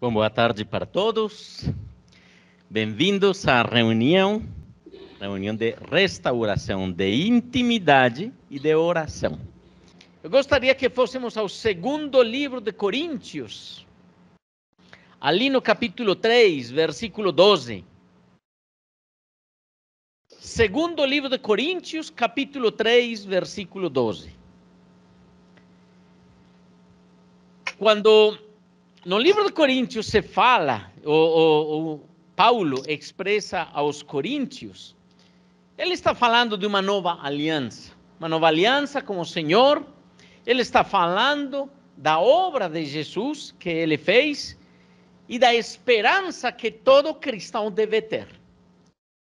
Bom, boa tarde para todos. Bem-vindos à reunião de restauração de intimidade e de oração. Eu gostaria que fôssemos ao segundo livro de Coríntios, ali no capítulo 3, versículo 12. Segundo livro de Coríntios, capítulo 3, versículo 12. Quando no livro de Coríntios se fala, o Paulo expressa aos coríntios, ele está falando de uma nova aliança com o Senhor. Ele está falando da obra de Jesus que ele fez e da esperança que todo cristão deve ter.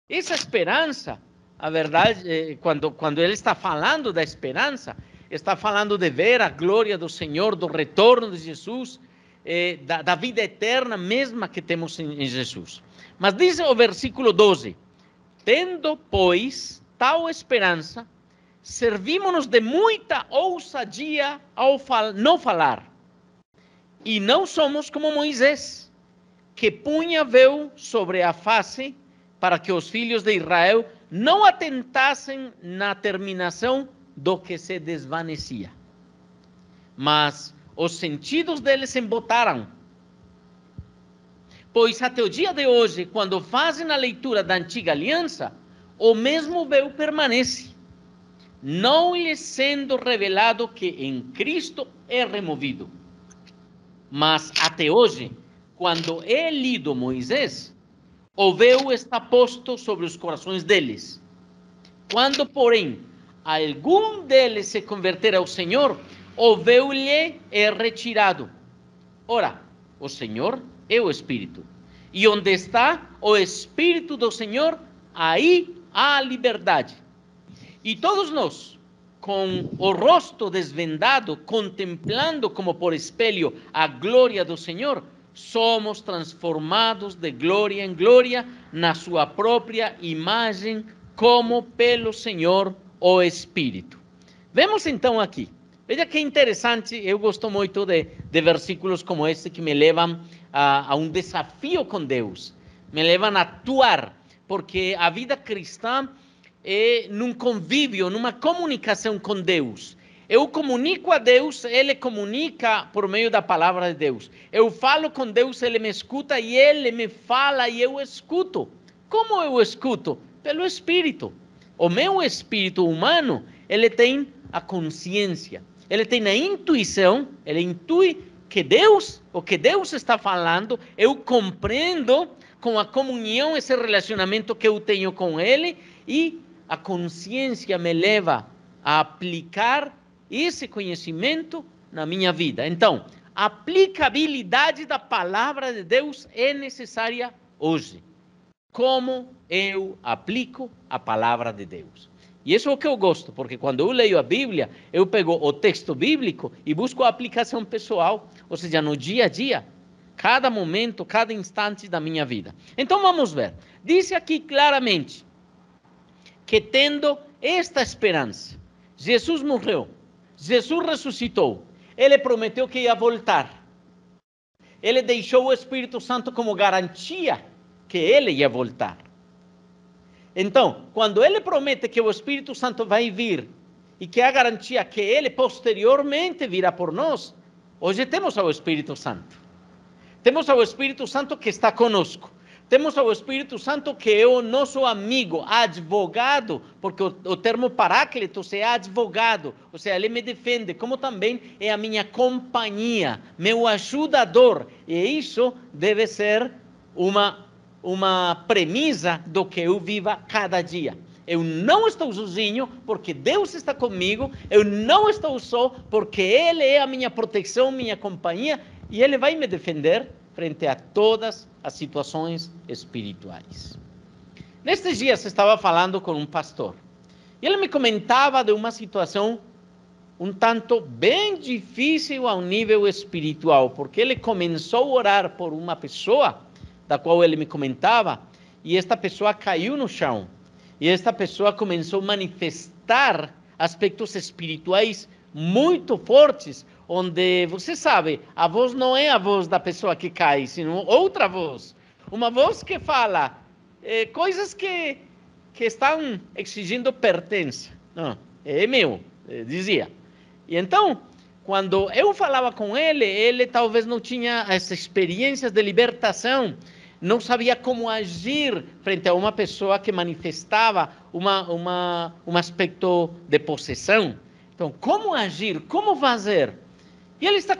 Essa esperança, a verdade, quando ele está falando da esperança, está falando de ver a glória do Senhor, do retorno de Jesus, da vida eterna mesma que temos em Jesus. Mas diz o versículo 12: tendo, pois, tal esperança, servimos-nos de muita ousadia ao não falar, e não somos como Moisés, que punha véu sobre a face, para que os filhos de Israel não atentassem na terminação do que se desvanecia. Mas os sentidos deles se embotaram. Pois até o dia de hoje, quando fazem a leitura da antiga aliança, o mesmo véu permanece, não lhes sendo revelado que em Cristo é removido. Mas até hoje, quando é lido Moisés, o véu está posto sobre os corações deles. Quando, porém, algum deles se converter ao Senhor, o véu lhe é retirado. Ora, o Senhor é o Espírito. E onde está o Espírito do Senhor, aí há liberdade. E todos nós, com o rosto desvendado, contemplando como por espelho a glória do Senhor, somos transformados de glória em glória na sua própria imagem, como pelo Senhor o Espírito. Vemos então aqui. Veja que interessante, eu gosto muito de versículos como este que me levam a um desafio com Deus, me levam a atuar, porque a vida cristã é num convívio, numa comunicação com Deus. Eu comunico a Deus, Ele comunica por meio da palavra de Deus. Eu falo com Deus, Ele me escuta e Ele me fala e eu escuto. Como eu escuto? Pelo Espírito. O meu espírito humano, ele tem a consciência, ele tem a intuição, ele intui o que Deus está falando, eu compreendo com a comunhão, esse relacionamento que eu tenho com Ele, e a consciência me leva a aplicar esse conhecimento na minha vida. Então, a aplicabilidade da palavra de Deus é necessária hoje. Como eu aplico a palavra de Deus? E isso é o que eu gosto, porque quando eu leio a Bíblia, eu pego o texto bíblico e busco a aplicação pessoal, ou seja, no dia a dia, cada momento, cada instante da minha vida. Então vamos ver. Diz aqui claramente que tendo esta esperança, Jesus morreu, Jesus ressuscitou, Ele prometeu que ia voltar. Ele deixou o Espírito Santo como garantia que Ele ia voltar. Então, quando Ele promete que o Espírito Santo vai vir e que há garantia que Ele posteriormente virá por nós, hoje temos ao Espírito Santo. Temos ao Espírito Santo que está conosco. Temos ao Espírito Santo que é o nosso amigo, advogado, porque o termo paráclitos é advogado, ou seja, ele me defende, como também é a minha companhia, meu ajudador. E isso deve ser uma premissa do que eu viva cada dia. Eu não estou sozinho porque Deus está comigo, eu não estou só porque Ele é a minha proteção, minha companhia, e Ele vai me defender frente a todas as situações espirituais. Nestes dias eu estava falando com um pastor, e ele me comentava de uma situação um tanto bem difícil ao nível espiritual, porque ele começou a orar por uma pessoa da qual ele me comentava, e esta pessoa caiu no chão, e esta pessoa começou a manifestar aspectos espirituais muito fortes, onde, você sabe, a voz não é a voz da pessoa que cai, sino outra voz. Uma voz que fala coisas que estão exigindo pertença. Não, é meu, dizia. E então, quando eu falava com ele talvez não tinha as experiências de libertação, não sabia como agir frente a uma pessoa que manifestava um aspecto de possessão. Então, como agir, como fazer? E ele está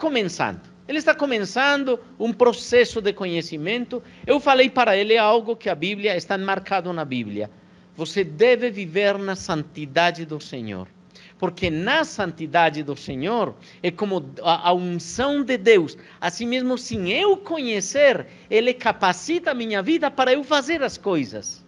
começando um processo de conhecimento. Eu falei para ele algo que a Bíblia, está marcado na Bíblia. Você deve viver na santidade do Senhor. Porque na santidade do Senhor é como a unção de Deus. Assim mesmo, sem eu conhecer, Ele capacita a minha vida para eu fazer as coisas.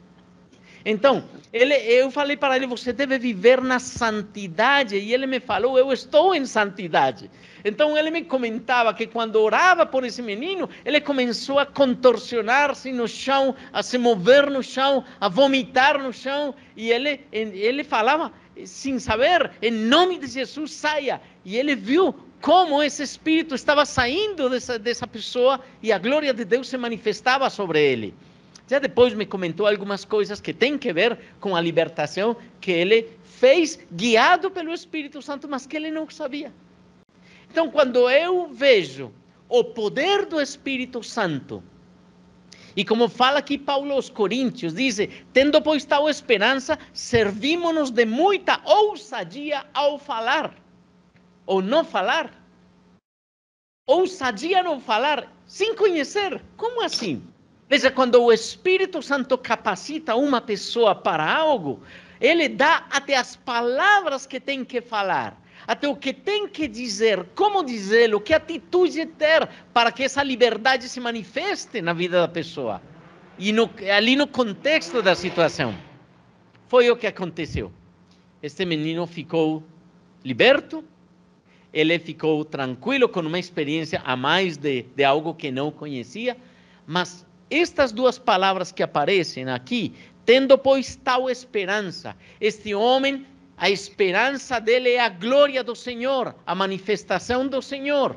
Então, eu falei para ele, você deve viver na santidade. E ele me falou, eu estou em santidade. Então, ele me comentava que quando orava por esse menino, ele começou a contorcionar-se no chão, a se mover no chão, a vomitar no chão. E ele falava, sem saber, em nome de Jesus, saia. E ele viu como esse espírito estava saindo dessa pessoa e a glória de Deus se manifestava sobre ele. Já depois me comentou algumas coisas que têm que ver com a libertação que ele fez, guiado pelo Espírito Santo, mas que ele não sabia. Então, quando eu vejo o poder do Espírito Santo, e como fala aqui Paulo aos Coríntios, diz, tendo pois tal esperança, servimos-nos de muita ousadia ao falar, ou não falar. Ousadia não falar, sem conhecer. Como assim? Veja, quando o Espírito Santo capacita uma pessoa para algo, ele dá até as palavras que tem que falar, até o que tem que dizer, como dizê-lo, que atitude ter para que essa liberdade se manifeste na vida da pessoa. E ali no contexto da situação. Foi o que aconteceu. Este menino ficou liberto, ele ficou tranquilo com uma experiência a mais de algo que não conhecia, mas estas duas palavras que aparecem aqui, tendo pois tal esperança, este homem, a esperança dele é a glória do Senhor, a manifestação do Senhor.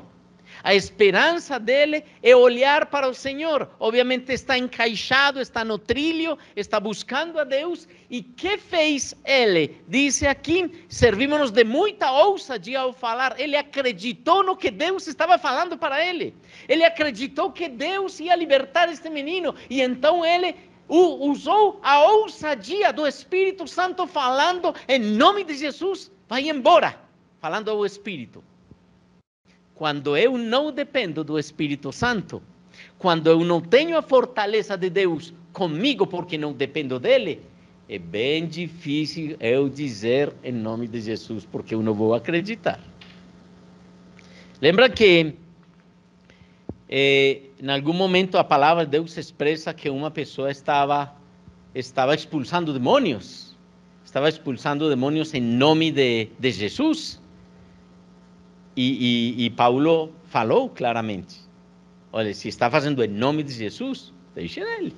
A esperança dele é olhar para o Senhor. Obviamente está encaixado, está no trilho, está buscando a Deus. E que fez ele? Diz aqui, servimos-nos de muita ousadia ao falar. Ele acreditou no que Deus estava falando para ele. Ele acreditou que Deus ia libertar este menino. E então ele usou a ousadia do Espírito Santo falando em nome de Jesus. Vai embora, falando ao Espírito. Quando eu não dependo do Espírito Santo, quando eu não tenho a fortaleza de Deus comigo porque não dependo dele, é bem difícil eu dizer em nome de Jesus, porque eu não vou acreditar. Lembra que em algum momento a palavra de Deus expressa que uma pessoa estava expulsando demônios, em nome de Jesus. E Paulo falou claramente, olha, se está fazendo em nome de Jesus, deixe ele,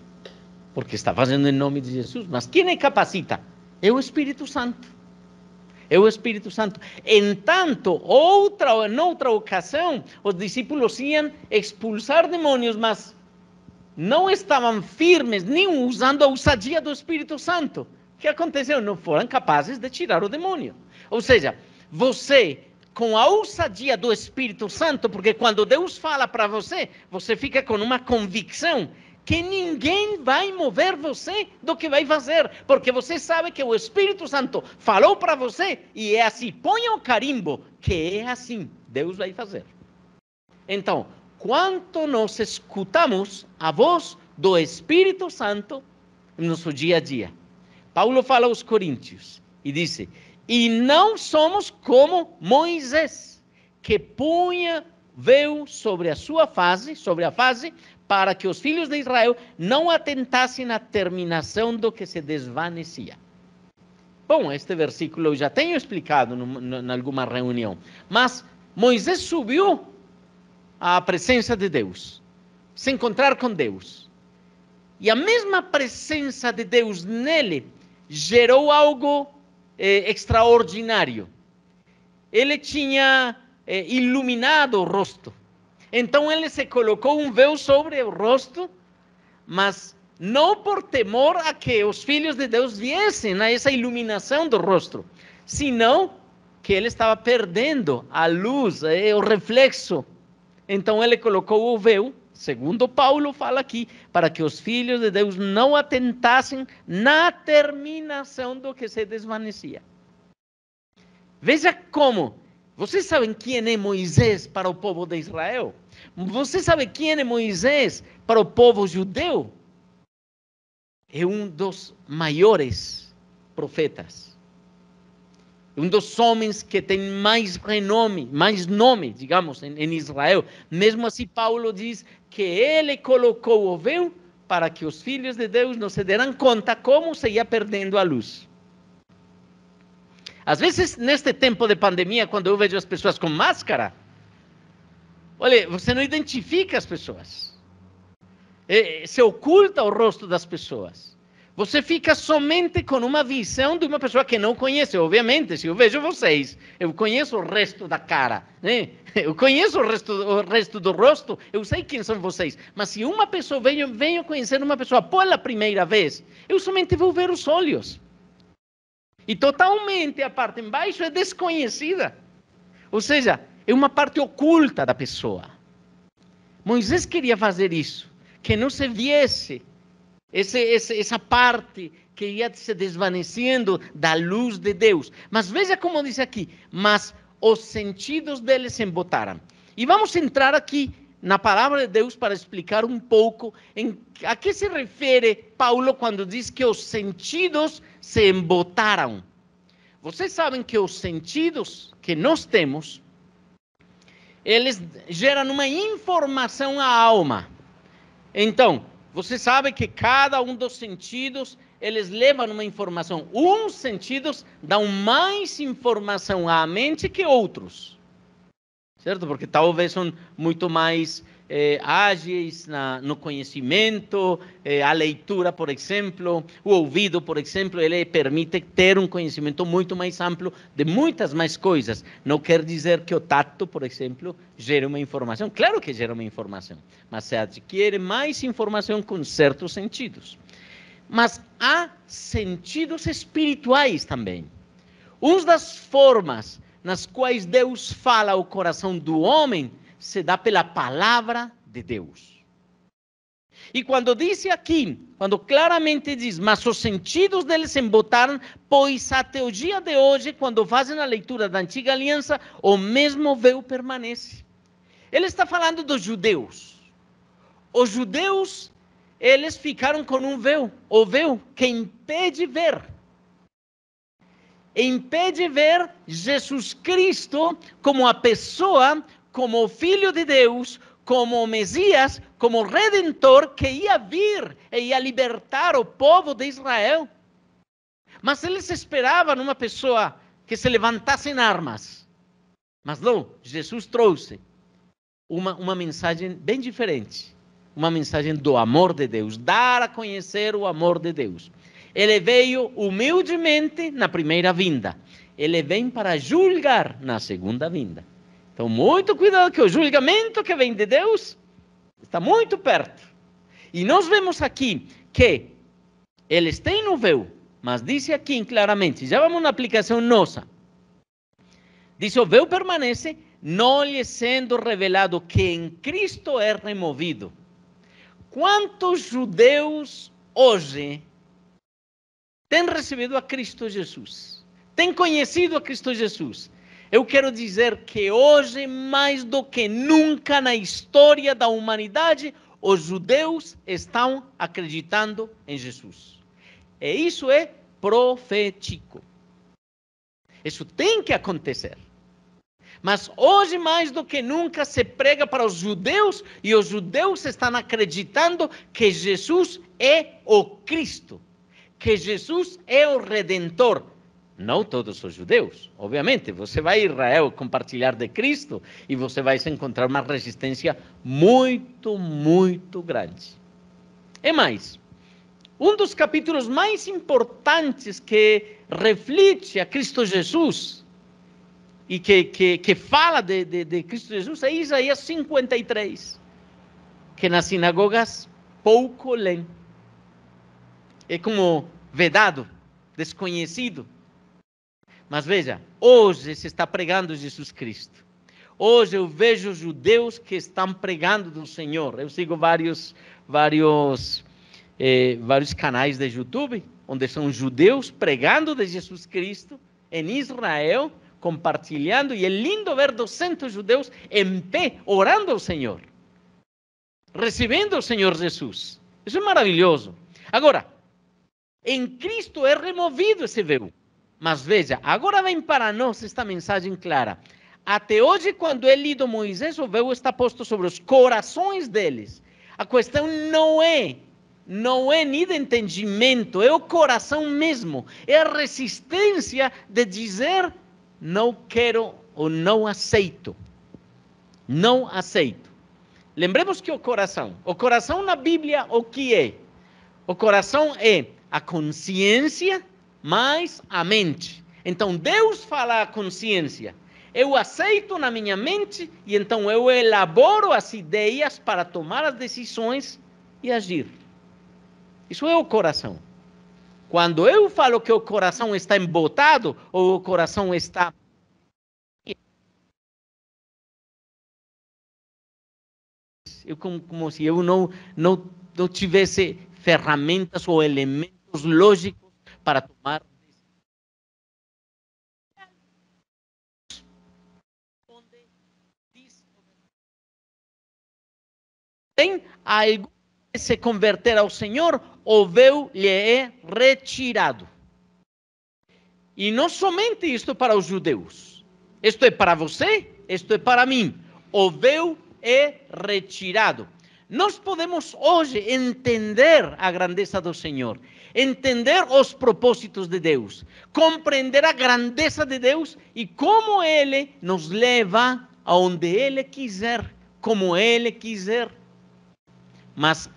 porque está fazendo em nome de Jesus. Mas quem capacita? É o Espírito Santo. É o Espírito Santo. Entanto, em outra ocasião, os discípulos iam expulsar demônios, mas não estavam firmes, nem usando a ousadia do Espírito Santo. O que aconteceu? Não foram capazes de tirar o demônio. Ou seja, você, com a ousadia do Espírito Santo, porque quando Deus fala para você, você fica com uma convicção que ninguém vai mover você do que vai fazer, porque você sabe que o Espírito Santo falou para você, e é assim, ponha o carimbo, que é assim, Deus vai fazer. Então, quanto nós escutamos a voz do Espírito Santo no nosso dia a dia? Paulo fala aos Coríntios, e diz, e não somos como Moisés, que punha véu sobre a face, para que os filhos de Israel não atentassem na terminação do que se desvanecia. Bom, este versículo eu já tenho explicado em alguma reunião, mas Moisés subiu à presença de Deus, se encontrar com Deus, e a mesma presença de Deus nele gerou algo extraordinário. Ele tinha iluminado o rosto. Então ele se colocou um véu sobre o rosto, mas não por temor a que os filhos de Deus viessem a essa iluminação do rosto, senão que ele estava perdendo a luz, o reflexo. Então ele colocou o véu, segundo Paulo fala aqui, para que os filhos de Deus não atentassem na terminação do que se desvanecia. Veja como. Vocês sabem quem é Moisés para o povo de Israel? Você sabe quem é Moisés para o povo judeu? É um dos maiores profetas. Um dos homens que tem mais renome, mais nome, digamos, em Israel. Mesmo assim, Paulo diz que ele colocou o véu para que os filhos de Deus não se deram conta como se ia perdendo a luz. Às vezes, neste tempo de pandemia, quando eu vejo as pessoas com máscara, olha, você não identifica as pessoas. Se oculta o rosto das pessoas. Você fica somente com uma visão de uma pessoa que não conhece. Obviamente, se eu vejo vocês, eu conheço o resto da cara, né? Eu conheço o resto do rosto, eu sei quem são vocês. Mas se uma pessoa venho conhecer uma pessoa pela primeira vez, eu somente vou ver os olhos. E totalmente a parte embaixo é desconhecida. Ou seja, é uma parte oculta da pessoa. Moisés queria fazer isso, que não se viesse essa parte que ia se desvanecendo da luz de Deus. Mas veja como diz aqui, mas os sentidos deles se embotaram. E vamos entrar aqui na palavra de Deus para explicar um pouco a que se refere Paulo quando diz que os sentidos se embotaram. Vocês sabem que os sentidos que nós temos, eles geram uma informação à alma. Então, você sabe que cada um dos sentidos, eles levam uma informação. Uns sentidos dão mais informação à mente que outros. Certo? Porque talvez são muito mais ágeis no conhecimento, a leitura, por exemplo, o ouvido, por exemplo, ele permite ter um conhecimento muito mais amplo de muitas mais coisas. Não quer dizer que o tato, por exemplo, gere uma informação. Claro que gera uma informação, mas se adquire mais informação com certos sentidos. Mas há sentidos espirituais também. Uma das formas nas quais Deus fala ao coração do homem se dá pela palavra de Deus. E quando diz aqui, quando claramente diz, mas os sentidos deles se embotaram, pois até o dia de hoje, quando fazem a leitura da Antiga Aliança, o mesmo véu permanece. Ele está falando dos judeus. Os judeus, eles ficaram com um véu, o véu que impede ver. Impede ver Jesus Cristo como a pessoa, como o Filho de Deus, como o Messias, como o Redentor que ia vir e ia libertar o povo de Israel. Mas eles esperavam uma pessoa que se levantasse em armas. Mas não, Jesus trouxe uma mensagem bem diferente. Uma mensagem do amor de Deus, dar a conhecer o amor de Deus. Ele veio humildemente na primeira vinda. Ele vem para julgar na segunda vinda. Então, muito cuidado que o julgamento que vem de Deus está muito perto. E nós vemos aqui que eles têm o véu, mas diz aqui claramente, já vamos na aplicação nossa. Diz, o véu permanece, não lhe sendo revelado que em Cristo é removido. Quantos judeus hoje têm recebido a Cristo Jesus? Têm conhecido a Cristo Jesus? Eu quero dizer que hoje, mais do que nunca na história da humanidade, os judeus estão acreditando em Jesus. E isso é profético. Isso tem que acontecer. Mas hoje, mais do que nunca, se prega para os judeus e os judeus estão acreditando que Jesus é o Cristo, que Jesus é o Redentor. Não todos os judeus, obviamente. Você vai a Israel compartilhar de Cristo e você vai encontrar uma resistência muito, muito grande. E mais, um dos capítulos mais importantes que reflete a Cristo Jesus, e que fala de Cristo Jesus é Isaías 53, que nas sinagogas pouco leem. É como vedado, desconhecido. Mas veja, hoje se está pregando Jesus Cristo. Hoje eu vejo judeus que estão pregando do Senhor. Eu sigo vários canais de YouTube, onde são judeus pregando de Jesus Cristo em Israel, compartilhando, e é lindo ver 200 judeus em pé, orando ao Senhor, recebendo o Senhor Jesus. Isso é maravilhoso. Agora, em Cristo é removido esse véu. Mas veja, agora vem para nós esta mensagem clara. Até hoje, quando é lido Moisés, o véu está posto sobre os corações deles. A questão não é nem de entendimento, é o coração mesmo. É a resistência de dizer, não quero ou não aceito. Não aceito. Lembremos que o coração na Bíblia, o que é? O coração é a consciência mais a mente. Então Deus fala a consciência. Eu aceito na minha mente e então eu elaboro as ideias para tomar as decisões e agir. Isso é o coração. Quando eu falo que o coração está embotado ou o coração está como se eu não tivesse ferramentas ou elementos lógicos para tomar tem algo que se converter ao Senhor, o véu lhe é retirado. E não somente isto para os judeus. Isto é para você, isto é para mim. O véu é retirado. Nós podemos hoje entender a grandeza do Senhor, entender os propósitos de Deus, compreender a grandeza de Deus e como Ele nos leva aonde Ele quiser, como Ele quiser. Mas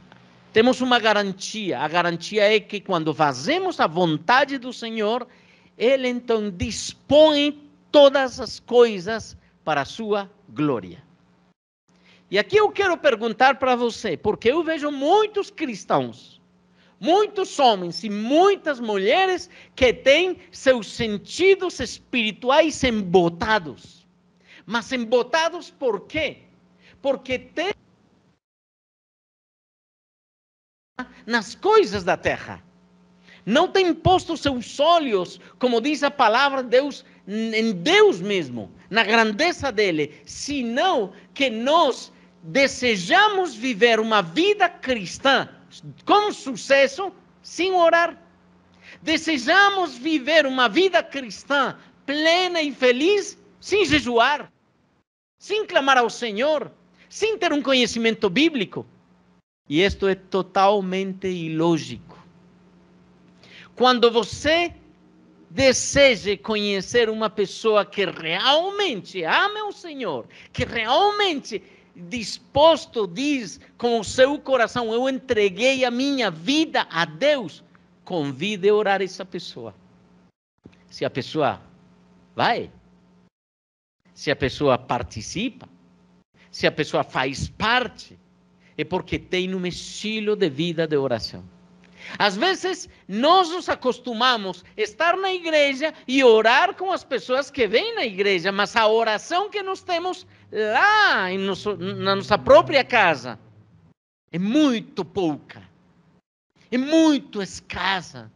temos uma garantia, a garantia é que quando fazemos a vontade do Senhor, Ele então dispõe todas as coisas para a sua glória. E aqui eu quero perguntar para você, porque eu vejo muitos cristãos, muitos homens e muitas mulheres que têm seus sentidos espirituais embotados. Mas embotados por quê? Porque têm nas coisas da terra. Não tem posto seus olhos, como diz a palavra de Deus, em Deus mesmo, na grandeza dele, senão que nós desejamos viver uma vida cristã com sucesso sem orar. Desejamos viver uma vida cristã plena e feliz sem jejuar, sem clamar ao Senhor, sem ter um conhecimento bíblico. E isto é totalmente ilógico. Quando você deseja conhecer uma pessoa que realmente ama o Senhor, que realmente disposto diz com o seu coração, eu entreguei a minha vida a Deus, convide a orar essa pessoa. Se a pessoa vai, se a pessoa participa, se a pessoa faz parte, é porque tem um estilo de vida de oração. Às vezes, nós nos acostumamos a estar na igreja e orar com as pessoas que vêm na igreja, mas a oração que nós temos lá na nossa própria casa é muito pouca, é muito escassa,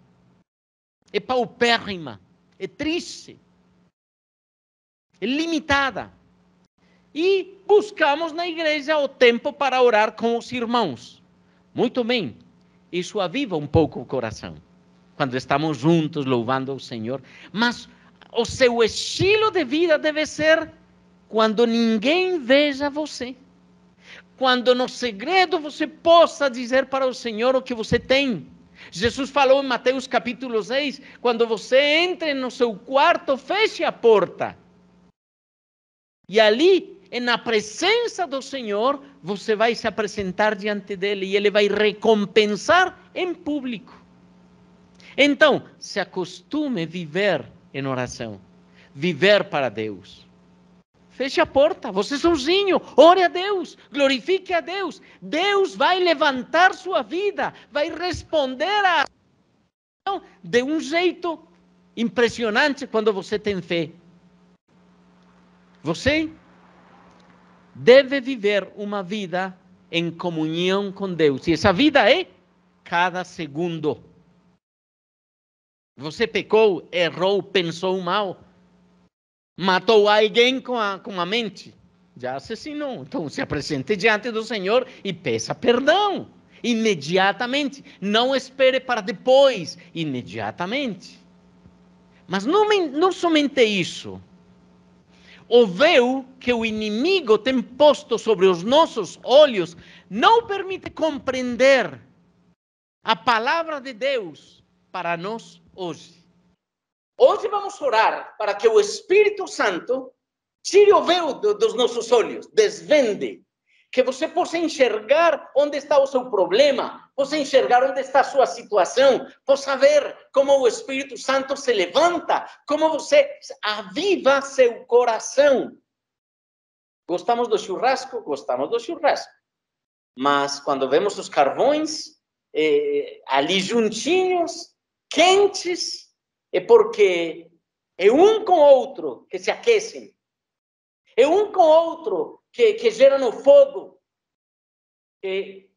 é paupérrima, é triste, é limitada. E buscamos na igreja o tempo para orar com os irmãos. Muito bem, isso aviva um pouco o coração, quando estamos juntos louvando ao Senhor. Mas o seu estilo de vida deve ser quando ninguém veja você. Quando no segredo você possa dizer para o Senhor o que você tem. Jesus falou em Mateus capítulo 6, quando você entre no seu quarto, feche a porta. E ali, na presença do Senhor, você vai se apresentar diante dele e ele vai recompensar em público. Então, se acostume a viver em oração, viver para Deus. feche a porta, você sozinho, ore a Deus, glorifique a Deus. Deus vai levantar sua vida, vai responder a de um jeito impressionante quando você tem fé. Você deve viver uma vida em comunhão com Deus. E essa vida é cada segundo. Você pecou, errou, pensou mal, matou alguém com a mente, já assassinou. Então se apresente diante do Senhor e peça perdão. Imediatamente. Não espere para depois. Imediatamente. Mas não somente isso. O véu que o inimigo tem posto sobre os nossos olhos não permite compreender a palavra de Deus para nós hoje. Hoje vamos orar para que o Espírito Santo tire o véu dos nossos olhos, desvende, que você possa enxergar onde está o seu problema, possa enxergar onde está a sua situação, possa ver como o Espírito Santo se levanta, como você aviva seu coração. Gostamos do churrasco? Gostamos do churrasco. Mas quando vemos os carvões ali juntinhos, quentes, é porque é um com o outro que se aquecem. É um com o outro que geram o fogo, que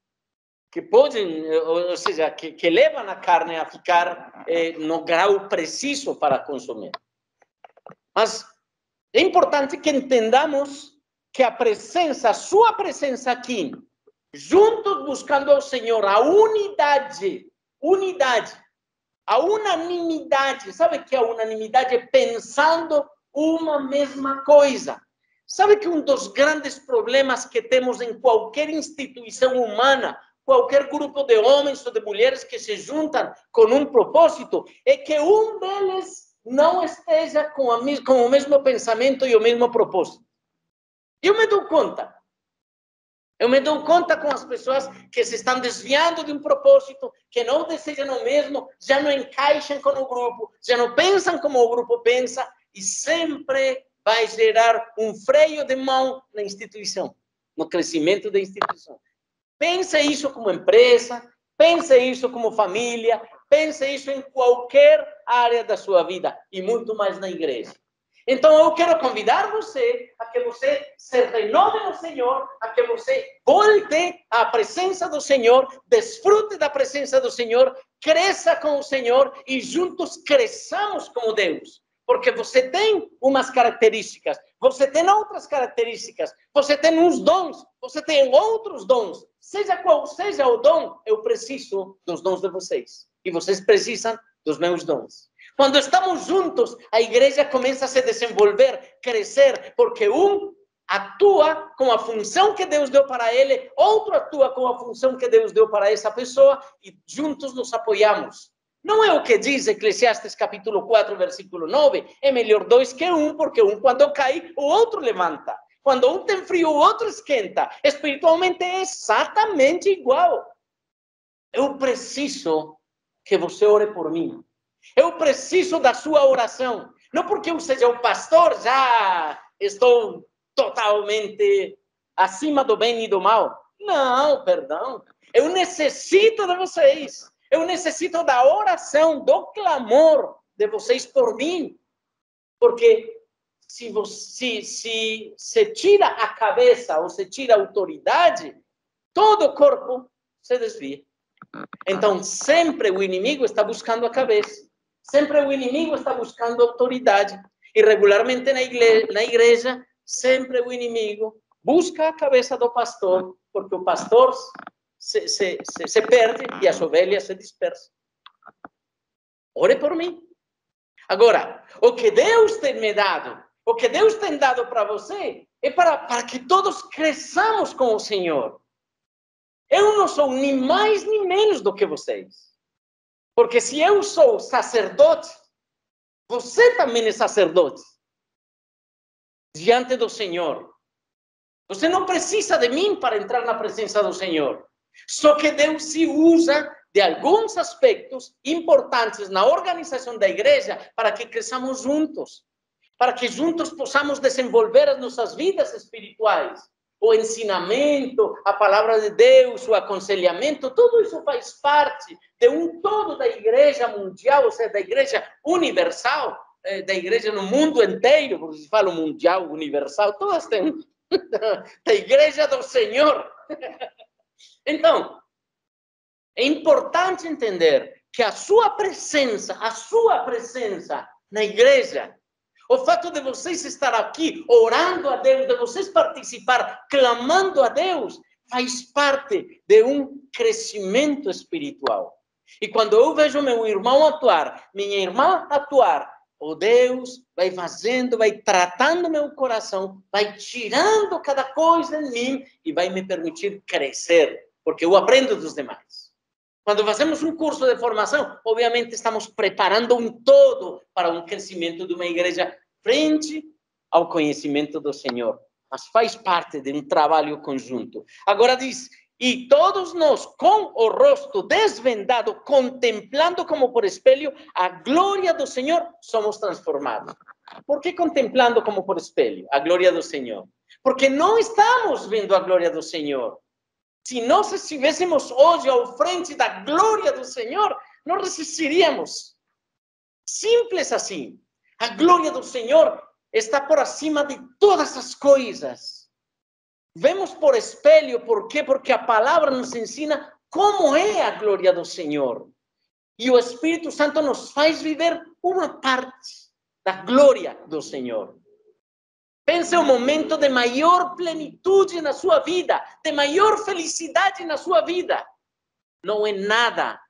podem, ou seja, que levam a carne a ficar no grau preciso para consumir. Mas é importante que entendamos que a presença, a sua presença aqui, juntos buscando ao Senhor, a unidade, a unanimidade. Sabe o que é a unanimidade? É pensando uma mesma coisa. Sabe que um dos grandes problemas que temos em qualquer instituição humana, qualquer grupo de homens ou de mulheres que se juntam com um propósito, é que um deles não esteja com o mesmo pensamento e o mesmo propósito. Eu me dou conta. Eu me dou conta com as pessoas que se estão desviando de um propósito, que não desejam o mesmo, já não encaixam com o grupo, já não pensam como o grupo pensa, e sempre vai gerar um freio de mão na instituição, no crescimento da instituição. Pense isso como empresa, pense isso como família, pense isso em qualquer área da sua vida, e muito mais na igreja. Então, eu quero convidar você a que você se renove no Senhor, a que você volte à presença do Senhor, desfrute da presença do Senhor, cresça com o Senhor e juntos cresçamos como Deus. Porque você tem umas características, você tem outras características, você tem uns dons, você tem outros dons. Seja qual seja o dom, eu preciso dos dons de vocês. E vocês precisam dos meus dons. Quando estamos juntos, a igreja começa a se desenvolver, crescer, porque um atua com a função que Deus deu para ele, outro atua com a função que Deus deu para essa pessoa e juntos nos apoiamos. Não é o que diz Eclesiastes capítulo 4, versículo 9? É melhor dois que um, porque um quando cai, o outro levanta. Quando um tem frio, o outro esquenta. Espiritualmente é exatamente igual. Eu preciso que você ore por mim. Eu preciso da sua oração. Não porque eu seja o pastor, já estou totalmente acima do bem e do mal. Não, perdão. Eu necessito de vocês. Eu necessito da oração, do clamor de vocês por mim. Porque se tira a cabeça ou se tira a autoridade, todo o corpo se desvia. Então, sempre o inimigo está buscando a cabeça. Sempre o inimigo está buscando autoridade. E regularmente na igreja, sempre o inimigo busca a cabeça do pastor, porque o pastor se perde e as ovelhas se dispersam. Ore por mim. Agora, o que Deus tem me dado, o que Deus tem dado para você, é para que todos cresçamos com o Senhor. Eu não sou nem mais nem menos do que vocês. Porque se eu sou sacerdote, você também é sacerdote. Diante do Senhor. Você não precisa de mim para entrar na presença do Senhor. Só que Deus se usa de alguns aspectos importantes na organização da igreja para que cresçamos juntos. para que juntos possamos desenvolver as nossas vidas espirituais. O ensinamento, a palavra de Deus, o aconselhamento, tudo isso faz parte de um todo da igreja mundial, ou seja, da igreja universal, da igreja no mundo inteiro, porque se fala mundial, universal, todas têm, da igreja do Senhor. Então, é importante entender que a sua presença na igreja, o fato de vocês estar aqui orando a Deus, de vocês participar, clamando a Deus, faz parte de um crescimento espiritual. E quando eu vejo meu irmão atuar, minha irmã atuar, o Deus vai fazendo, vai tratando meu coração, vai tirando cada coisa em mim e vai me permitir crescer, porque eu aprendo dos demais. Quando fazemos um curso de formação, obviamente estamos preparando um todo para um crescimento de uma igreja frente ao conhecimento do Senhor. Mas faz parte de um trabalho conjunto. Agora diz, e todos nós, com o rosto desvendado, contemplando como por espelho a glória do Senhor, somos transformados. Por que contemplando como por espelho a glória do Senhor? Porque não estamos vendo a glória do Senhor. Se nós estivéssemos hoje ao frente da glória do Senhor, não resistiríamos. Simples assim. A glória do Senhor está por acima de todas as coisas. Vemos por espelho, por quê? Porque a palavra nos ensina como é a glória do Senhor. E o Espírito Santo nos faz viver uma parte da glória do Senhor. Pense um momento de maior plenitude na sua vida, de maior felicidade na sua vida. Não é nada,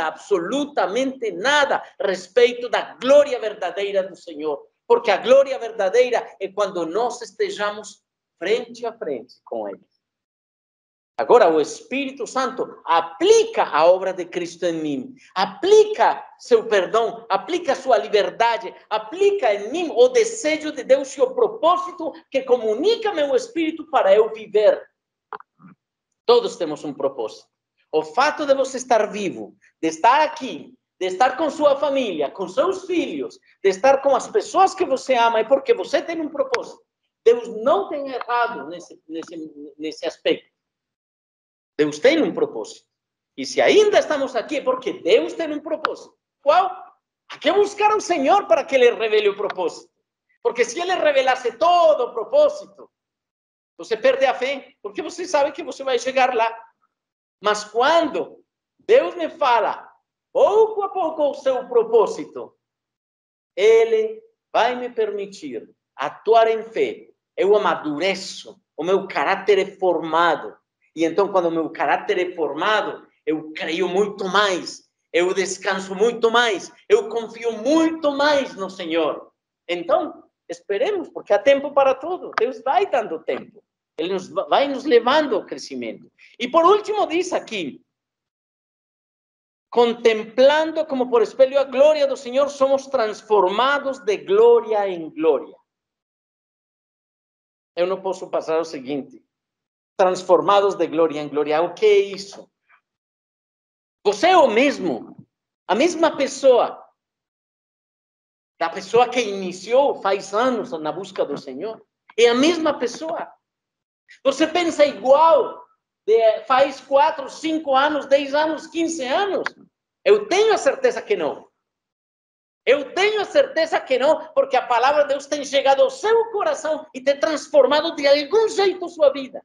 absolutamente nada, a respeito da glória verdadeira do Senhor. Porque a glória verdadeira é quando nós estejamos frente a frente com Ele. Agora, o Espírito Santo aplica a obra de Cristo em mim, aplica seu perdão, aplica sua liberdade, aplica em mim o desejo de Deus e o propósito que comunica meu espírito para eu viver. Todos temos um propósito. O fato de você estar vivo, de estar aqui, de estar com sua família, com seus filhos, de estar com as pessoas que você ama, é porque você tem um propósito. Deus não tem errado nesse aspecto. Deus tem um propósito. E se ainda estamos aqui é porque Deus tem um propósito. Qual? Há que buscar ao Senhor para que Ele revele o propósito. Porque se Ele revelasse todo o propósito, você perde a fé, porque você sabe que você vai chegar lá. Mas quando Deus me fala, pouco a pouco, o seu propósito, Ele vai me permitir atuar em fé. Eu amadureço, o meu caráter é formado. E então, quando o meu caráter é formado, eu creio muito mais, eu descanso muito mais, eu confio muito mais no Senhor. Então, esperemos, porque há tempo para tudo. Deus vai dando tempo. Ele vai nos levando ao crescimento. E por último, diz aqui, contemplando como por espelho a glória do Senhor, somos transformados de glória em glória. Eu não posso passar o seguinte. Transformados de glória em glória. O que é isso? Você é o mesmo, a mesma pessoa, da pessoa que iniciou faz anos na busca do Senhor, é a mesma pessoa. Você pensa igual, faz 4, 5 anos, 10 anos, 15 anos? Eu tenho a certeza que não. Eu tenho a certeza que não, porque a palavra de Deus tem chegado ao seu coração e tem transformado de algum jeito sua vida.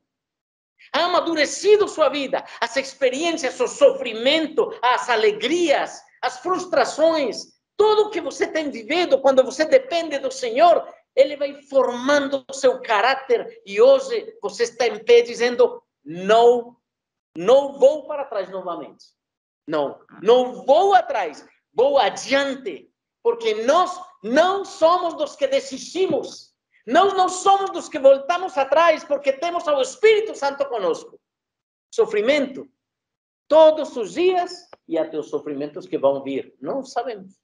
Ha amadurecido sua vida, as experiências, o sofrimento, as alegrias, as frustrações, tudo o que você tem vivido quando você depende do Senhor, Ele vai formando o seu caráter e hoje você está em pé dizendo, não vou para trás novamente. Não vou atrás, vou adiante, porque nós não somos dos que desistimos. Nós não somos dos que voltamos atrás, porque temos ao Espírito Santo conosco. Sofrimento, todos os dias, e até os sofrimentos que vão vir, não sabemos.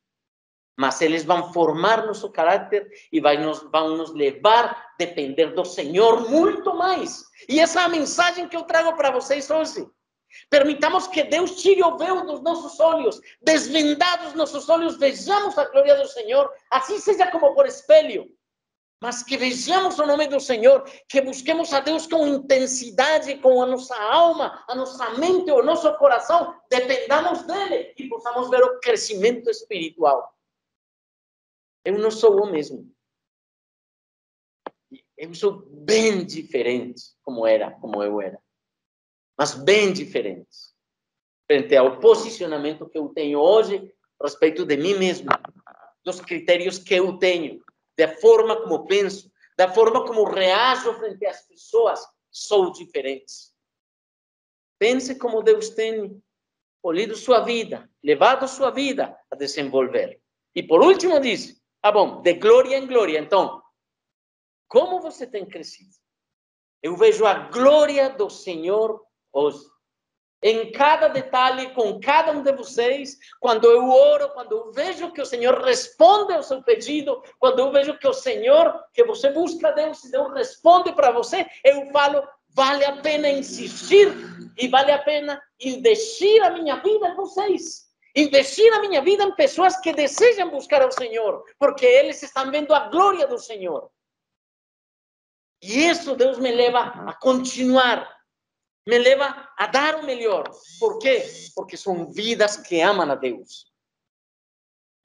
Mas eles vão formar nosso caráter e vão nos levar a depender do Senhor muito mais. E essa é a mensagem que eu trago para vocês hoje. Permitamos que Deus tire o véu dos nossos olhos, desvendados nossos olhos, vejamos a glória do Senhor, assim seja como por espelho, mas que vejamos o nome do Senhor, que busquemos a Deus com intensidade, com a nossa alma, a nossa mente, o nosso coração, dependamos dele e possamos ver o crescimento espiritual. Eu não sou o mesmo. Eu sou bem diferente como eu era. Mas bem diferente. Frente ao posicionamento que eu tenho hoje, a respeito de mim mesmo, dos critérios que eu tenho, da forma como penso, da forma como reajo frente às pessoas, sou diferente. Pense como Deus tem polido sua vida, levado sua vida a desenvolver. E por último diz, bom, de glória em glória. Então, como você tem crescido? Eu vejo a glória do Senhor hoje. Em cada detalhe, com cada um de vocês, quando eu oro, quando eu vejo que o Senhor responde ao seu pedido, quando eu vejo que o Senhor, que você busca Deus e Deus responde para você, eu falo, vale a pena insistir e vale a pena investir a minha vida em vocês. Investir a minha vida em pessoas que desejam buscar ao Senhor, porque eles estão vendo a glória do Senhor. E isso Deus me leva a continuar, me leva a dar o melhor. Por quê? Porque são vidas que amam a Deus.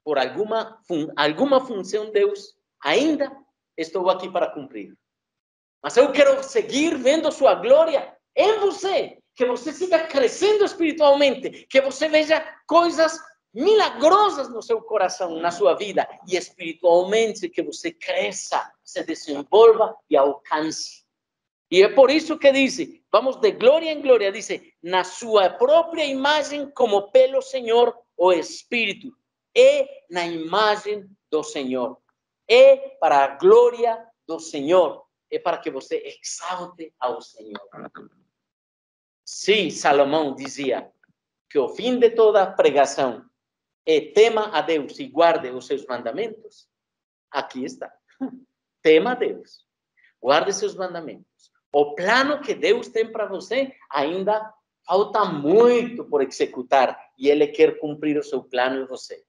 Por alguma função, Deus, ainda estou aqui para cumprir. Mas eu quero seguir vendo sua glória em você, que você siga crescendo espiritualmente, que você veja coisas milagrosas no seu coração, na sua vida, e espiritualmente que você cresça, se desenvolva e alcance. E é por isso que diz, vamos de glória em glória, diz, na sua própria imagem, como pelo Senhor, o Espírito, é na imagem do Senhor, é para a glória do Senhor, é para que você exalte ao Senhor. Sim, Salomão dizia que o fim de toda pregação é tema a Deus e guarde os seus mandamentos. Aqui está. Tema a Deus. Guarde seus mandamentos. O plano que Deus tem para você ainda falta muito por executar e Ele quer cumprir o seu plano em você.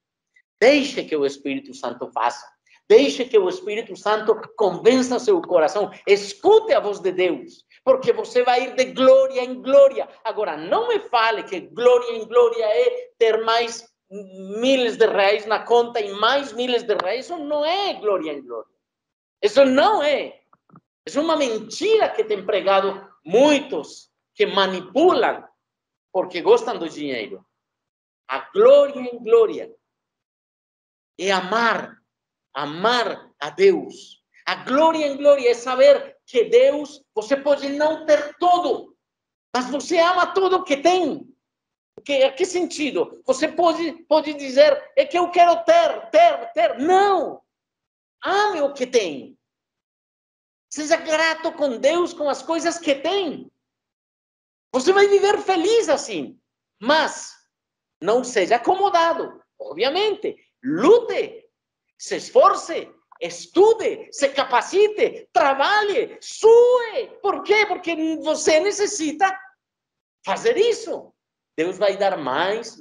Deixe que o Espírito Santo faça. Deixe que o Espírito Santo convença seu coração. Escute a voz de Deus, porque você vai ir de glória em glória. Agora, não me fale que glória em glória é ter mais milhares de reais na conta e mais milhares de reais. Isso não é glória em glória. Isso não é. É uma mentira que tem pregado muitos que manipulam porque gostam do dinheiro. A glória em glória é amar a Deus. A glória em glória é saber que Deus, você pode não ter tudo, mas você ama tudo que tem. Que sentido? Você pode dizer, é que eu quero ter. Não! Ame o que tem. Seja grato com Deus, com as coisas que tem. Você vai viver feliz assim. Mas não seja acomodado. Obviamente, lute, se esforce, estude, se capacite, trabalhe, sue. Por quê? Porque você necessita fazer isso. Deus vai dar mais.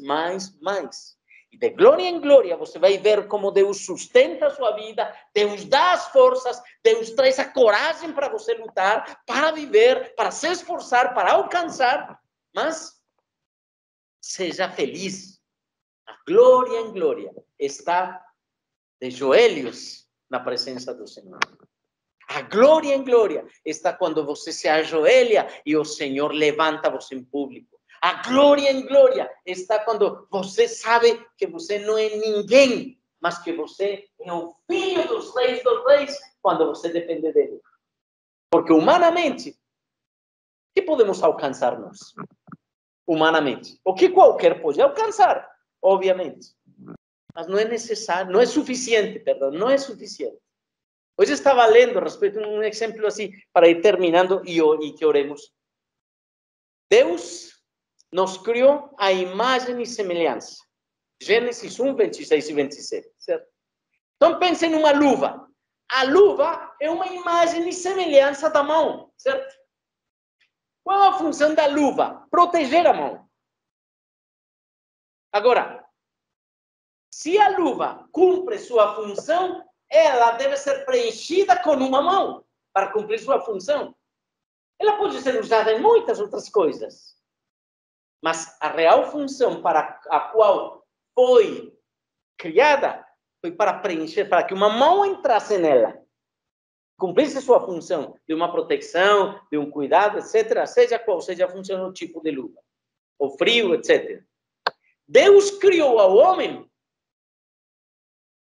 E de glória em glória, você vai ver como Deus sustenta a sua vida, Deus dá as forças, Deus traz a coragem para você lutar, para viver, para se esforçar, para alcançar. Mas seja feliz. A glória em glória está de joelhos na presença do Senhor. A glória em glória está quando você se ajoelha e o Senhor levanta você em público. A glória em glória está quando você sabe que você não é ninguém, mas que você é o filho dos reis, quando você depende dele. Porque humanamente, o que podemos alcançar nós? Humanamente. O que qualquer pode alcançar, obviamente. Mas não é necessário, não é suficiente, não é suficiente. Hoje estava lendo a respeito de um exemplo assim, para ir terminando e que oremos. Deus nos criou a imagem e semelhança. Gênesis 1, 26 e 27, certo? Então, pense numa luva. A luva é uma imagem e semelhança da mão, certo? Qual a função da luva? Proteger a mão. Agora, se a luva cumpre sua função, ela deve ser preenchida com uma mão para cumprir sua função. Ela pode ser usada em muitas outras coisas, mas a real função para a qual foi criada foi para preencher, para que uma mão entrasse nela, cumprisse sua função de uma proteção, de um cuidado, etc., seja qual seja a função do tipo de luva, o frio, etc. Deus criou ao homem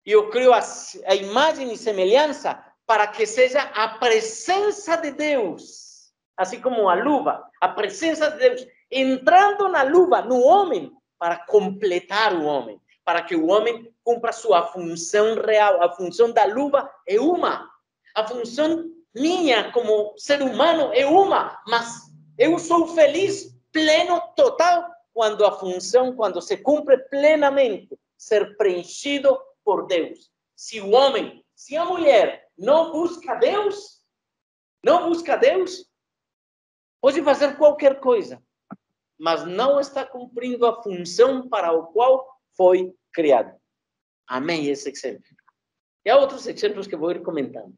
e o criou a imagem e semelhança para que seja a presença de Deus, assim como a luva, a presença de Deus entrando na luva, no homem, para completar o homem, para que o homem cumpra sua função real. A função da luva é uma, a função minha como ser humano é uma, mas eu sou feliz, pleno, total, quando se cumpre plenamente, ser preenchido por Deus. Se o homem, se a mulher não busca Deus, pode fazer qualquer coisa, mas não está cumprindo a função para a qual foi criado. Amém, esse exemplo. E há outros exemplos que vou ir comentando.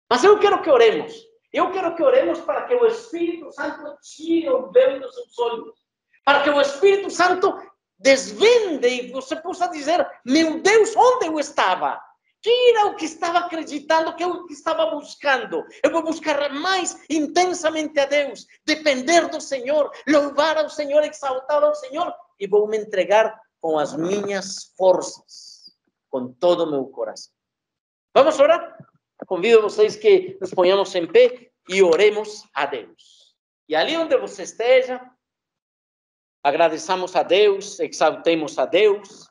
Mas eu quero que oremos. Eu quero que oremos para que o Espírito Santo tire o véu dos seus olhos. Para que o Espírito Santo desvende e você possa dizer, meu Deus, onde eu estava? Que era o que estava acreditando, que eu estava buscando? Eu vou buscar mais intensamente a Deus, depender do Senhor, louvar ao Senhor, exaltar ao Senhor, e vou me entregar com as minhas forças, com todo o meu coração. Vamos orar? Convido vocês que nos ponhamos em pé e oremos a Deus. E ali onde você esteja, agradeçamos a Deus, exaltemos a Deus,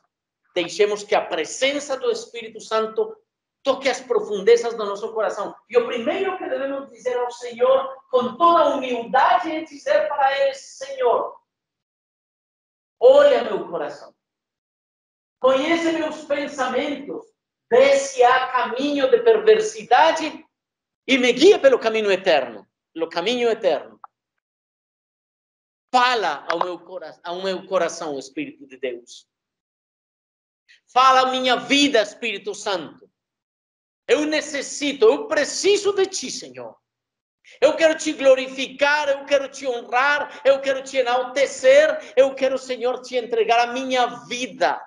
deixemos que a presença do Espírito Santo toque as profundezas do nosso coração. E o primeiro que devemos dizer ao Senhor, com toda a humildade, é dizer para Ele, Senhor, olha meu coração, conhece meus pensamentos, vê se há caminho de perversidade e me guia pelo caminho eterno, Fala ao meu coração, Espírito de Deus. Fala a minha vida, Espírito Santo. Eu preciso de Ti, Senhor. Eu quero Te glorificar, eu quero Te honrar, eu quero Te enaltecer, eu quero, Senhor, Te entregar a minha vida.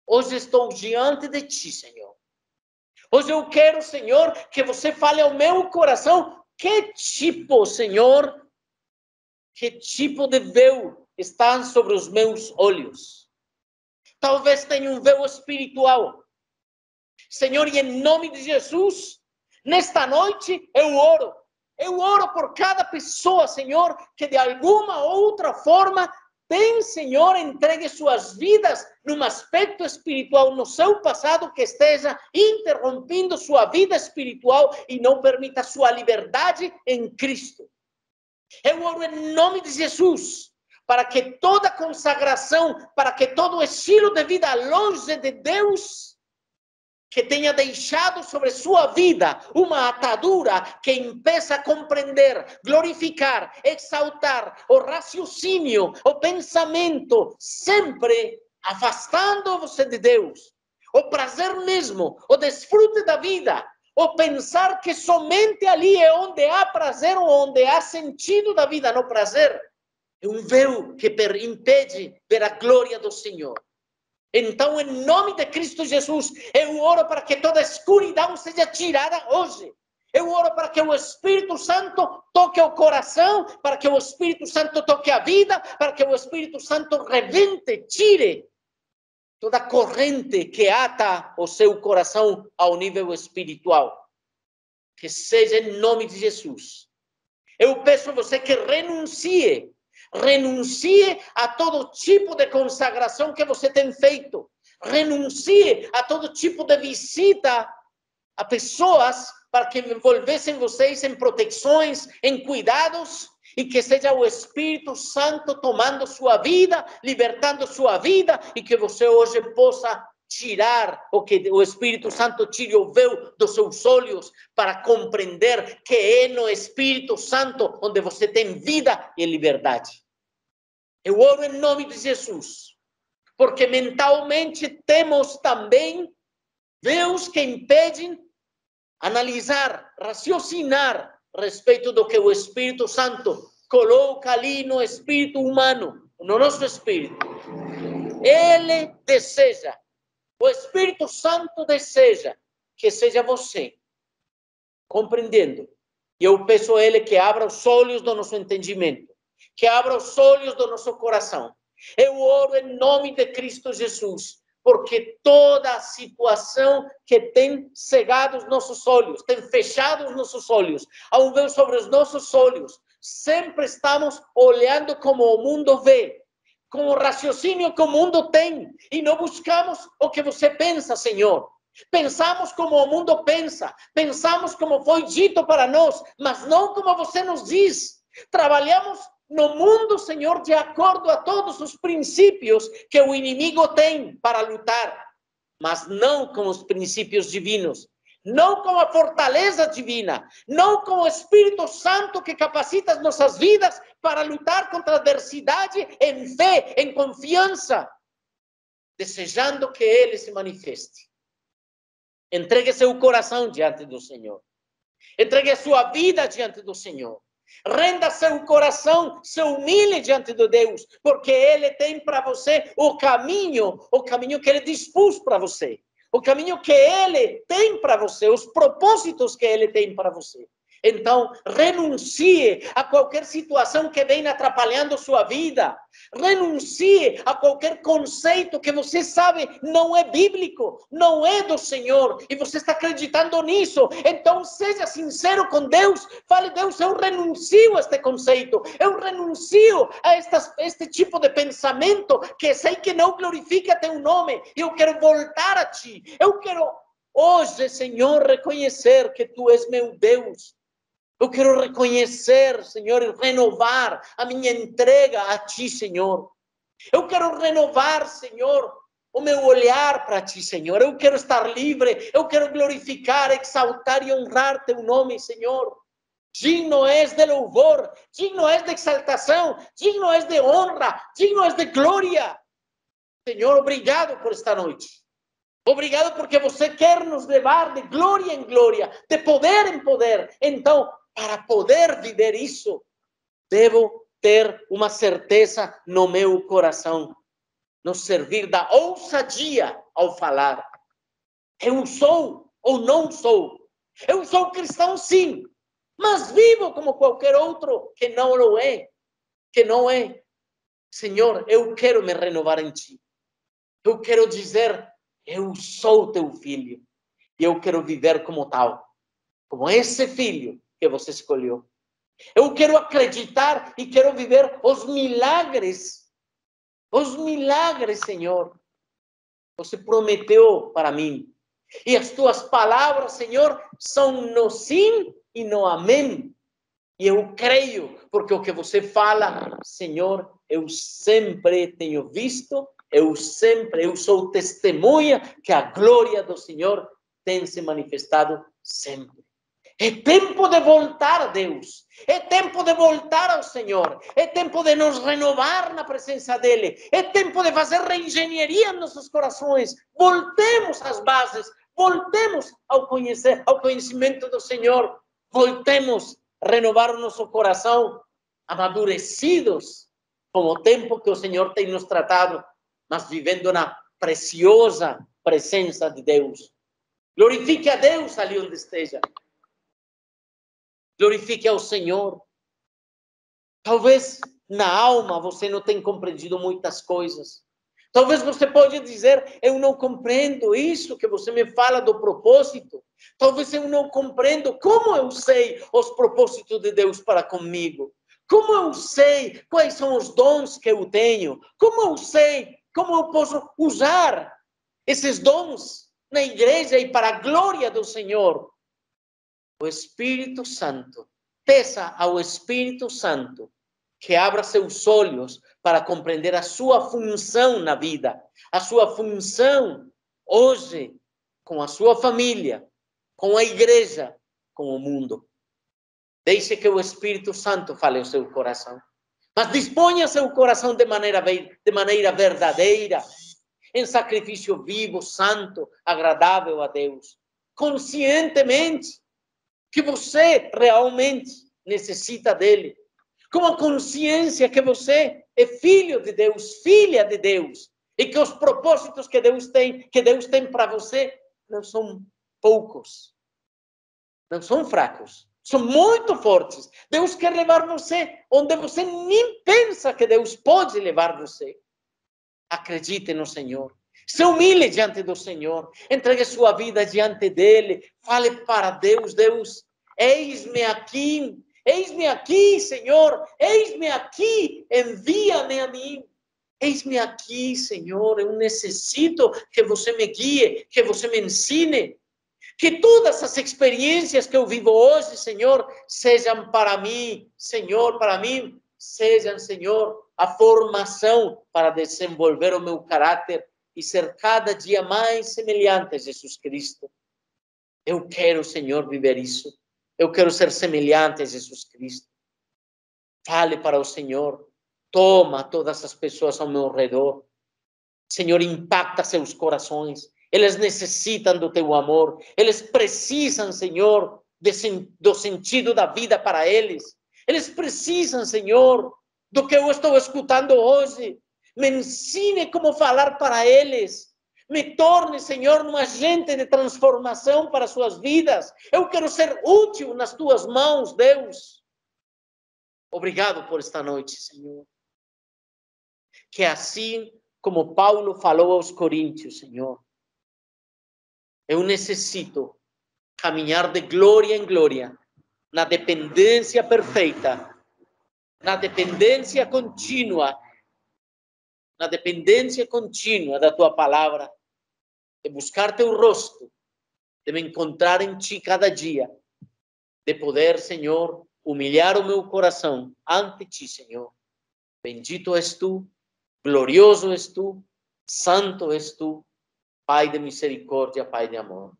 Hoje estou diante de Ti, Senhor. Hoje eu quero, Senhor, que você fale ao meu coração que tipo, Senhor, que tipo de véu está sobre os meus olhos. Talvez tenha um véu espiritual. Senhor, e em nome de Jesus, nesta noite eu oro. Eu oro por cada pessoa, Senhor, que de alguma outra forma tem, Senhor, entregue suas vidas num aspecto espiritual no seu passado que esteja interrompendo sua vida espiritual e não permita sua liberdade em Cristo. Eu oro em nome de Jesus, para que toda consagração, para que todo estilo de vida longe de Deus, que tenha deixado sobre sua vida uma atadura que impeça a compreender, glorificar, exaltar o raciocínio, o pensamento, sempre afastando você de Deus, o prazer mesmo, o desfrute da vida, o pensar que somente ali é onde há prazer ou onde há sentido da vida no prazer, é um véu que impede ver a glória do Senhor. Então, em nome de Cristo Jesus, eu oro para que toda escuridão seja tirada hoje. Eu oro para que o Espírito Santo toque o coração, para que o Espírito Santo toque a vida, para que o Espírito Santo rebente, tire toda corrente que ata o seu coração ao nível espiritual. Que seja em nome de Jesus. Eu peço a você que renuncie a todo tipo de consagração que você tem feito. Renuncie a todo tipo de visita a pessoas para que envolvessem vocês em proteções, em cuidados, e que seja o Espírito Santo tomando sua vida, libertando sua vida, e que você hoje possa tirar, ou que o Espírito Santo tire o véu dos seus olhos para compreender que é no Espírito Santo onde você tem vida e liberdade. Eu oro em nome de Jesus, porque mentalmente temos também véus que impedem analisar, raciocinar a respeito do que o Espírito Santo coloca ali no espírito humano, no nosso espírito. Ele deseja, o Espírito Santo deseja que seja você, compreendendo. E eu peço a Ele que abra os olhos do nosso entendimento, que abra os olhos do nosso coração. Eu oro em nome de Cristo Jesus, porque toda situação que tem cegado os nossos olhos, tem fechado os nossos olhos, ao ver sobre os nossos olhos, sempre estamos olhando como o mundo vê, com o raciocínio que o mundo tem, e não buscamos o que você pensa, Senhor. Pensamos como o mundo pensa, pensamos como foi dito para nós, mas não como você nos diz. Trabalhamos no mundo, Senhor, de acordo a todos os princípios que o inimigo tem para lutar, mas não com os princípios divinos, não com a fortaleza divina, não com o Espírito Santo que capacita as nossas vidas para lutar contra a adversidade em fé, em confiança, desejando que Ele se manifeste. Entregue seu coração diante do Senhor. Entregue a sua vida diante do Senhor. Renda seu coração, se humilhe diante de Deus, porque Ele tem para você o caminho que Ele dispôs para você, o caminho que Ele tem para você, os propósitos que Ele tem para você. Então, renuncie a qualquer situação que venha atrapalhando sua vida. Renuncie a qualquer conceito que você sabe não é bíblico, não é do Senhor, e você está acreditando nisso. Então, seja sincero com Deus. Fale: Deus, eu renuncio a este conceito, eu renuncio a este tipo de pensamento que sei que não glorifica teu nome. Eu quero voltar a ti. Eu quero hoje, Senhor, reconhecer que tu és meu Deus. Eu quero reconhecer, Senhor, e renovar a minha entrega a Ti, Senhor. Eu quero renovar, Senhor, o meu olhar para Ti, Senhor. Eu quero estar livre, eu quero glorificar, exaltar e honrar Teu nome, Senhor. Digno és de louvor, digno és de exaltação, digno és de honra, digno és de glória. Senhor, obrigado por esta noite. Obrigado porque você quer nos levar de glória em glória, de poder em poder. Então, para poder viver isso, devo ter uma certeza no meu coração, no servir da ousadia ao falar. Eu sou ou não sou? Eu sou cristão, sim, mas vivo como qualquer outro que não o é, que não é. Senhor, eu quero me renovar em Ti. Eu quero dizer: eu sou Teu filho, e eu quero viver como tal, como esse filho que você escolheu. Eu quero acreditar e quero viver os milagres, Senhor. Você prometeu para mim. E as tuas palavras, Senhor, são no sim e no amém. E eu creio, porque o que você fala, Senhor, eu sempre tenho visto, eu sou testemunha que a glória do Senhor tem se manifestado sempre. É tempo de voltar a Deus. É tempo de voltar ao Senhor. É tempo de nos renovar na presença dEle. É tempo de fazer reengenharia em nossos corações. Voltemos às bases. Voltemos ao conhecimento do Senhor. Voltemos a renovar o nosso coração, amadurecidos com o tempo que o Senhor tem nos tratado, mas vivendo na preciosa presença de Deus. Glorifique a Deus ali onde esteja. Glorifique ao Senhor. Talvez na alma você não tenha compreendido muitas coisas. Talvez você pode dizer: eu não compreendo isso que você me fala do propósito. Talvez eu não compreendo. Como eu sei os propósitos de Deus para comigo? Como eu sei quais são os dons que eu tenho? Como eu sei como eu posso usar esses dons na igreja e para a glória do Senhor? O Espírito Santo, peça ao Espírito Santo que abra seus olhos para compreender a sua função na vida, a sua função hoje, com a sua família, com a igreja, com o mundo. Deixe que o Espírito Santo fale ao seu coração. Mas disponha seu coração de maneira verdadeira, em sacrifício vivo, santo, agradável a Deus. Conscientemente que você realmente necessita dele. Com a consciência que você é filho de Deus, filha de Deus. E que os propósitos que Deus tem para você, não são poucos. Não são fracos. São muito fortes. Deus quer levar você onde você nem pensa que Deus pode levar você. Acredite no Senhor. Se humilhe diante do Senhor. Entregue sua vida diante dele. Fale para Deus. Deus, eis-me aqui, Senhor. Eis-me aqui. Envia-me a mim. Eis-me aqui, Senhor. Eu necessito que você me guie, que você me ensine. Que todas as experiências que eu vivo hoje, Senhor, sejam para mim, Senhor, sejam, Senhor, a formação para desenvolver o meu caráter e ser cada dia mais semelhante a Jesus Cristo. Eu quero, Senhor, viver isso. Eu quero ser semelhante a Jesus Cristo. Fale para o Senhor. Toma todas as pessoas ao meu redor. Senhor, impacta seus corações. Eles necessitam do teu amor. Eles precisam, Senhor, do sentido da vida para eles. Eles precisam, Senhor, do que eu estou escutando hoje. Me ensine como falar para eles. Me torne, Senhor, um agente de transformação para suas vidas. Eu quero ser útil nas tuas mãos, Deus. Obrigado por esta noite, Senhor. Que assim como Paulo falou aos Coríntios, Senhor, eu necessito caminhar de glória em glória, na dependência perfeita, na dependência contínua da tua palavra, de buscar teu rosto, de me encontrar em ti cada dia, de poder, Senhor, humilhar o meu coração ante ti, Senhor. Bendito és tu, glorioso és tu, santo és tu, Pai de misericórdia, Pai de amor.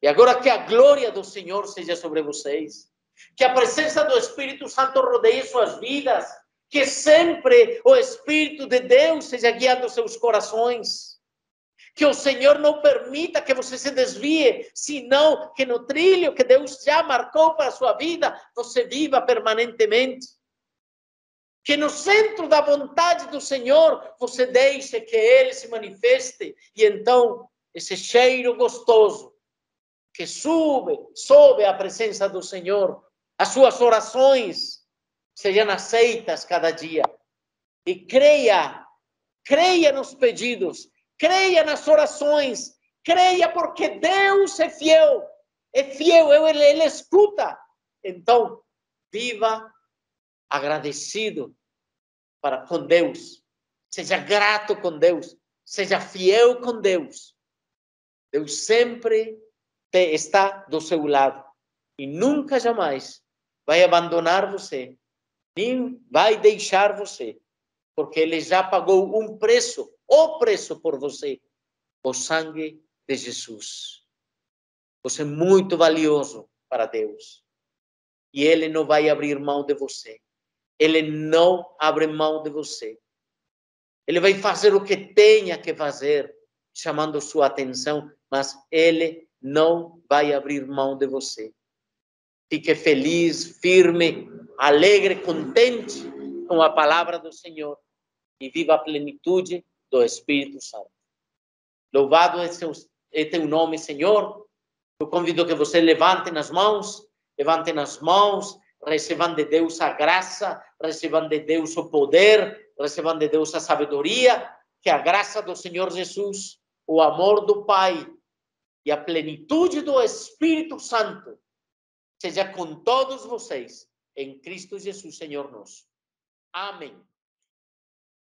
E agora que a glória do Senhor seja sobre vocês, que a presença do Espírito Santo rodeie suas vidas, que sempre o Espírito de Deus seja guiando seus corações, que o Senhor não permita que você se desvie, senão que no trilho que Deus já marcou para a sua vida, você viva permanentemente. Que no centro da vontade do Senhor, você deixe que Ele se manifeste. E então, esse cheiro gostoso, que sobe a presença do Senhor, as suas orações sejam aceitas cada dia. E creia nos pedidos, creia nas orações, creia porque Deus é fiel, Ele escuta. Então, viva agradecido com Deus, seja grato com Deus, seja fiel com Deus. Deus sempre está do seu lado e nunca, jamais vai abandonar você, nem vai deixar você, porque Ele já pagou um preço, o preço por você, o sangue de Jesus. Você é muito valioso para Deus e Ele não vai abrir mão de você. Ele não abre mão de você. Ele vai fazer o que tenha que fazer, chamando sua atenção, mas Ele não vai abrir mão de você. Fique feliz, firme, alegre, contente com a palavra do Senhor e viva a plenitude do Espírito Santo. Louvado é teu nome, Senhor. Eu convido que você levante nas mãos, recebam de Deus a graça, recebam de Deus o poder, recebam de Deus a sabedoria, que a graça do Senhor Jesus, o amor do Pai e a plenitude do Espírito Santo seja com todos vocês, em Cristo Jesus, Senhor nosso. Amém.